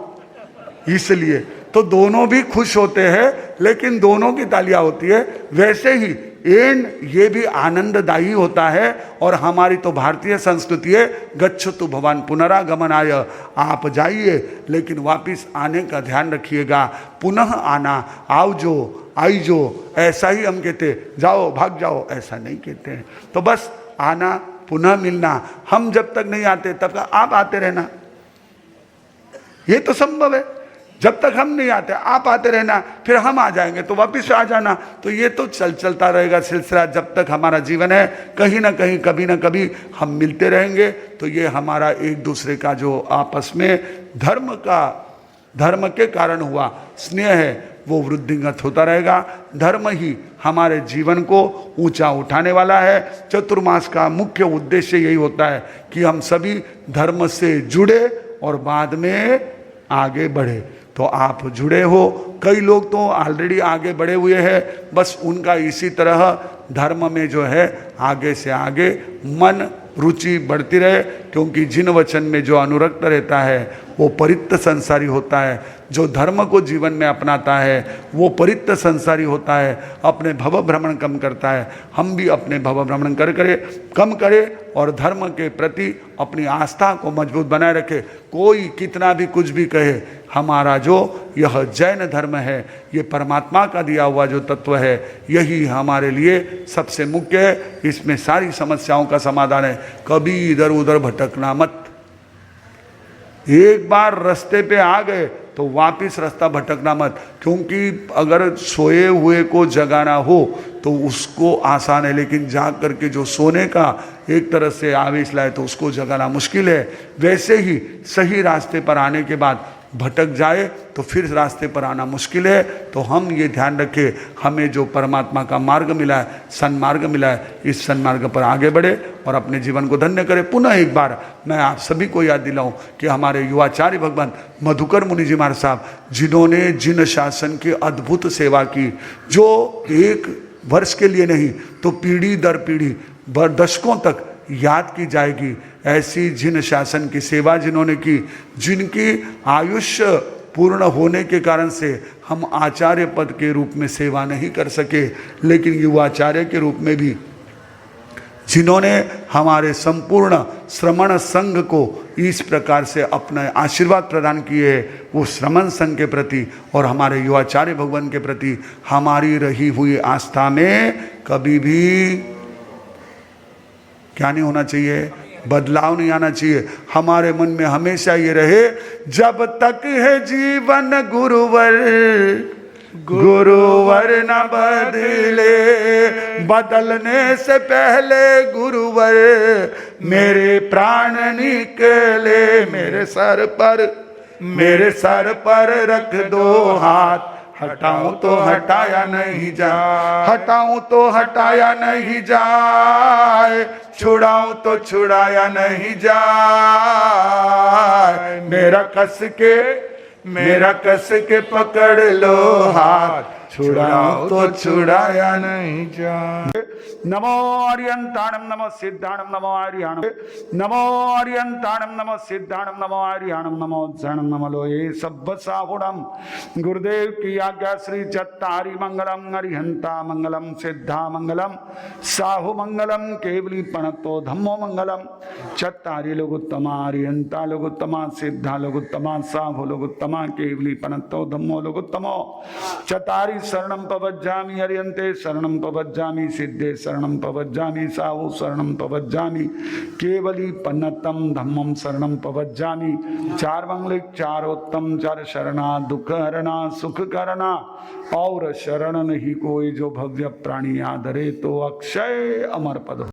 इसलिए। तो दोनों भी खुश होते हैं, लेकिन दोनों की तालियां होती है। वैसे ही एंड ये भी आनंददायी होता है। और हमारी तो भारतीय संस्कृति है, गच्छतु भवान पुनरागमनाय, आप जाइए लेकिन वापिस आने का ध्यान रखिएगा। पुनः आना, आओ जो आई जो, ऐसा ही हम कहते, जाओ भाग जाओ ऐसा नहीं कहते हैं। तो बस आना, पुनः मिलना। हम जब तक नहीं आते तब तक आप आते रहना, ये तो संभव है। जब तक हम नहीं आते आप आते रहना, फिर हम आ जाएंगे तो वापिस आ जाना। तो ये तो चलता रहेगा सिलसिला, जब तक हमारा जीवन है। कहीं ना कहीं कभी ना कभी हम मिलते रहेंगे। तो ये हमारा एक दूसरे का जो आपस में धर्म के कारण हुआ स्नेह है, वो वृद्धिंगत होता रहेगा। धर्म ही हमारे जीवन को ऊंचा उठाने वाला है। चतुर्मास का मुख्य उद्देश्य यही होता है कि हम सभी धर्म से जुड़े और बाद में आगे बढ़े। तो आप जुड़े हो, कई लोग तो ऑलरेडी आगे बढ़े हुए हैं, बस उनका इसी तरह धर्म में जो है आगे से आगे मन रुचि बढ़ती रहे। क्योंकि जिन वचन में जो अनुरक्त रहता है वो परित्त संसारी होता है, जो धर्म को जीवन में अपनाता है वो परित्त संसारी होता है, अपने भव भ्रमण कम करता है। हम भी अपने भव भ्रमण कम करें और धर्म के प्रति अपनी आस्था को मजबूत बनाए रखे। कोई कितना भी कुछ भी कहे, हमारा जो यह जैन धर्म है, ये परमात्मा का दिया हुआ जो तत्व है, यही हमारे लिए सबसे मुख्य है। इसमें सारी समस्याओं का समाधान है। कभी इधर उधर भटकना मत। एक बार रास्ते पे आ गए तो वापिस रास्ता भटकना मत, क्योंकि अगर सोए हुए को जगाना हो तो उसको आसान है, लेकिन जाग करके जो सोने का एक तरह से आवेश लाए तो उसको जगाना मुश्किल है। वैसे ही सही रास्ते पर आने के बाद भटक जाए तो फिर रास्ते पर आना मुश्किल है। तो हम ये ध्यान रखें, हमें जो परमात्मा का मार्ग मिला है, सन्मार्ग मिला है, इस सन्मार्ग पर आगे बढ़े और अपने जीवन को धन्य करें। पुनः एक बार मैं आप सभी को याद दिलाऊं कि हमारे युवाचार्य भगवान मधुकर मुनि जी महाराज साहब, जिन्होंने जिन शासन की अद्भुत सेवा की, जो एक वर्ष के लिए नहीं तो पीढ़ी दर पीढ़ी दशकों तक याद की जाएगी, ऐसी जिन शासन की सेवा जिन्होंने की, जिनकी आयुष्य पूर्ण होने के कारण से हम आचार्य पद के रूप में सेवा नहीं कर सके, लेकिन युवाचार्य के रूप में भी जिन्होंने हमारे संपूर्ण श्रमण संघ को इस प्रकार से अपने आशीर्वाद प्रदान किए, वो श्रमण संघ के प्रति और हमारे युवाचार्य भगवान के प्रति हमारी रही हुई आस्था में कभी भी क्या नहीं होना चाहिए, बदलाव नहीं आना चाहिए। हमारे मन में हमेशा ये रहे, जब तक है जीवन गुरुवर, गुरुवर न बदले, बदलने से पहले गुरुवर मेरे प्राण निकले। मेरे सर पर रख दो हाथ, हटाऊं तो हटाया नहीं जाए, छुड़ाऊं तो छुड़ाया नहीं जाए। मेरा कस के पकड़ लो हाथ, छुड़ाऊं तो छुड़ाया नहीं जाए। नमो आर्यंताणम नमो सिद्धाणम नमो आर्याणम, नमो आर्यंताणम नमो सिद्धाणम नमो आर्याणम, नमो जणम नमो लोये सब्ब साहुणम। गुरुदेव की आज्ञा श्री चत्तारी मंगलम, अरिहंता मंगलम, सिद्धा मंगलम, साहु मंगलम, केवली पणतो धम्मो मंगलम। चत्तारी लोगुत्तमा, अरिहंता लोगुत्तमा, सिद्धा लोगुत्तमा, साहु लोगुत्तमा, केवली पणतो धम्मो लोगुत्तमो। चत्तारी शरणं पवज्जामि, अरिहंते शरणं पवज्जामि, सिद्धे शरणं पवज्जामि, साहु शरणं पवज्जामि, केवली पन्नतम धम्मम शरणं पवज्जामि। चार मंगलिक, चार उत्तम, चार शरणा, दुख हरणा, सुख करना, और शरण नहीं कोई जो भव्य प्राणी आदरे तो अक्षय अमर पद।